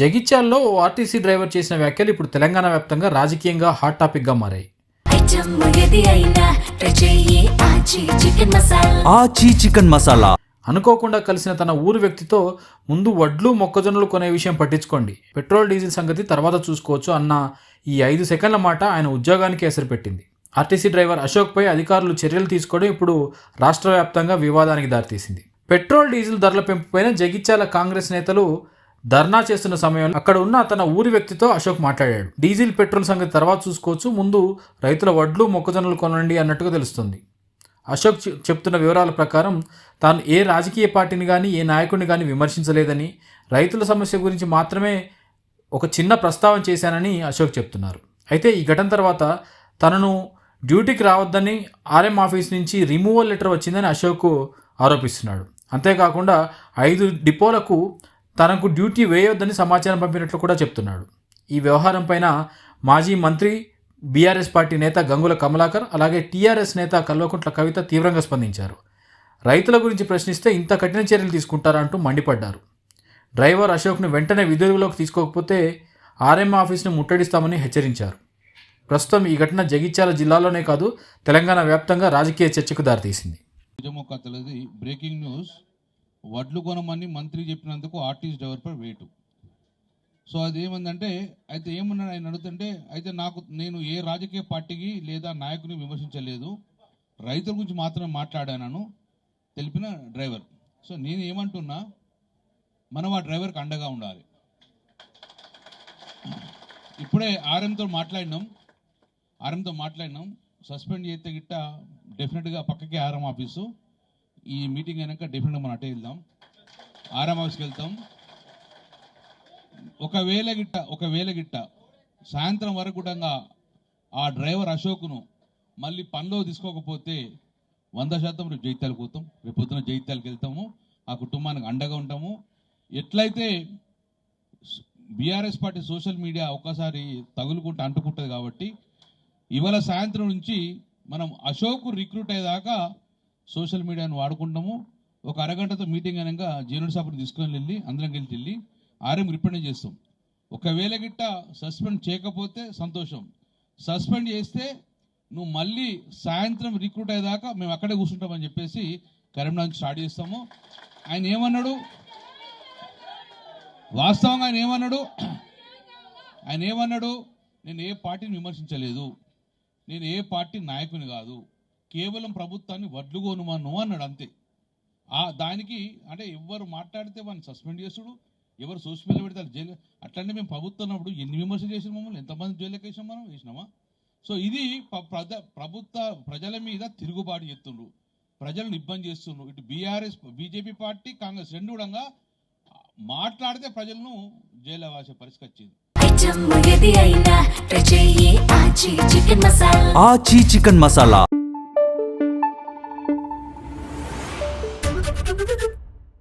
జగిత్యాల్లో ఓ RTC driver చేసిన వ్యాఖ్యలు ఇప్పుడు తెలంగాణ వ్యాప్తంగా రాజకీయంగా హాట్ టాపిక్ గా మారాయి. ఆచి చికెన్ మసాలా అనుకోకుండా కలిసిన తన ఊరు వ్యక్తితో ముందు వడ్లు మొక్కజొన్నలు కొనే విషయం పట్టించుకోండి, పెట్రోల్ డీజిల్ సంగతి తర్వాత చూసుకోవచ్చు అన్న ఈ 5 సెకండ్ల మాట ఆయన ఉద్యోగానికి ఎసరు పెట్టింది. ఆర్టీసీ డ్రైవర్ అశోక్పై అధికారులు చర్యలు తీసుకోవడం ఇప్పుడు రాష్ట్ర వ్యాప్తంగా వివాదానికి దారితీసింది. పెట్రోల్ డీజిల్ ధరల పెంపుపైన జగిత్యాల కాంగ్రెస్ నేతలు ధర్నా చేస్తున్న సమయంలో అక్కడ ఉన్న తన ఊరి వ్యక్తితో అశోక్ మాట్లాడాడు. డీజిల్ పెట్రోల్ సంగతి తర్వాత చూసుకోవచ్చు, ముందు రైతుల వడ్లు మొక్కజొన్నలు కొనండి అన్నట్టుగా తెలుస్తుంది. అశోక్ చెప్తున్న వివరాల ప్రకారం తాను ఏ రాజకీయ పార్టీని కానీ ఏ నాయకుడిని కానీ విమర్శించలేదని, రైతుల సమస్య గురించి మాత్రమే ఒక చిన్న ప్రస్తావన చేశానని అశోక్ చెప్తున్నారు. అయితే ఈ ఘటన తర్వాత తనను డ్యూటీకి రావద్దని ఆర్ఎం ఆఫీస్ నుంచి రిమూవల్ లెటర్ వచ్చిందని అశోక్ ఆరోపిస్తున్నాడు. అంతేకాకుండా 5 డిపోలకు తనకు డ్యూటీ వేయొద్దని సమాచారం పంపినట్లు కూడా చెప్తున్నాడు. ఈ వ్యవహారం పైన మాజీ మంత్రి బీఆర్ఎస్ పార్టీ నేత గంగుల కమలాకర్, అలాగే టీఆర్ఎస్ నేత కల్వకుంట్ల కవిత తీవ్రంగా స్పందించారు. రైతుల గురించి ప్రశ్నిస్తే ఇంత కఠిన చర్యలు తీసుకుంటారా అంటూ మండిపడ్డారు. డ్రైవర్ అశోక్ను వెంటనే విధుల్లోకి తీసుకోకపోతే ఆర్ఎం ఆఫీస్ను ముట్టడిస్తామని హెచ్చరించారు. ప్రస్తుతం ఈ ఘటన జగిత్యాల జిల్లాలోనే కాదు తెలంగాణ వ్యాప్తంగా రాజకీయ చర్చకు దారితీసింది. బ్రేకింగ్ న్యూస్, వడ్లు కొనమని మంత్రి చెప్పినందుకు ఆర్టీసీ డ్రైవర్పై వేటు. సో అది ఏమందంటే, అయితే ఏమన్నాడు ఆయన అడుగుతుంటే, అయితే నేను ఏ రాజకీయ పార్టీకి లేదా నాయకుని విమర్శించలేదు, రైతుల గురించి మాత్రమే మాట్లాడాను తెలిపిన డ్రైవర్. సో నేను ఏమంటున్నా, మనం ఆ డ్రైవర్కి అండగా ఉండాలి. ఇప్పుడే ఆర్ఎంతో మాట్లాడినాం, సస్పెండ్ చేస్తే గిట్ట డెఫినెట్గా పక్కకి ఆర్ఎం ఆఫీసు, ఈ మీటింగ్ అయినాక డెఫినెట్గా మనం అటే వెళ్దాం, ఆర్ఎం ఆఫీస్కి వెళ్తాం. ఒకవేళ గిట్ట సాయంత్రం వరకు కూడా ఆ డ్రైవర్ అశోక్ను మళ్ళీ పనిలో తీసుకోకపోతే 100% రేపు జైత్యాలకు పోతాం, రేపు పొద్దున జైత్యాలకు వెళ్తాము, ఆ కుటుంబానికి అండగా ఉంటాము. ఎట్లయితే బీఆర్ఎస్ పార్టీ సోషల్ మీడియా ఒక్కసారి తగులుకుంటూ అంటుకుంటుంది కాబట్టి ఇవాళ సాయంత్రం నుంచి మనం అశోక్ రిక్రూట్ అయ్యేదాకా సోషల్ మీడియాను వాడుకుంటాము. ఒక అరగంటతో మీటింగ్ అయినాక జీవన సభను తీసుకొని వెళ్ళి అందరం వెళ్ళి ఆర్ఎం రిప్రజెంట్ చేస్తాం. ఒకవేళ గిట్ట సస్పెండ్ చేయకపోతే సంతోషం, సస్పెండ్ చేస్తే నువ్వు మళ్ళీ సాయంత్రం రిక్రూట్ అయ్యేదాకా మేము అక్కడే కూర్చుంటామని చెప్పేసి కరీంనగర్ నుంచి స్టార్ట్ చేస్తాము. ఆయన ఏమన్నాడు, వాస్తవంగా ఆయన ఏమన్నాడు, నేను ఏ పార్టీని విమర్శించలేదు, నేను ఏ పార్టీ నాయకుని కాదు, కేవలం ప్రభుత్వాన్ని వడ్లుగోనుమాను అన్నాడు అంతే. దానికి అంటే ఎవరు మాట్లాడితే వాడిని సస్పెండ్ చేసుడు, ఎవరు సోషల్ మీడియా పెడితే జైలు, అట్లనే మేము ప్రభుత్వం ఉన్నప్పుడు ఎన్ని విమర్శలు చేసిన మమ్మల్ని ఎంతమంది జైలుకి వేసాం, మనం వేసినామా? సో ఇది ప్రజల మీద తిరుగుబాటు చేస్తుండ్రు, ప్రజలను ఇబ్బంది చేస్తుండ్రు. ఇటు బీజేపీ పార్టీ, కాంగ్రెస్ రెండు కూడా మాట్లాడితే ప్రజలను జైలు వాసే పరిస్థితి వచ్చింది. ఆచి చికెన్ మసాలా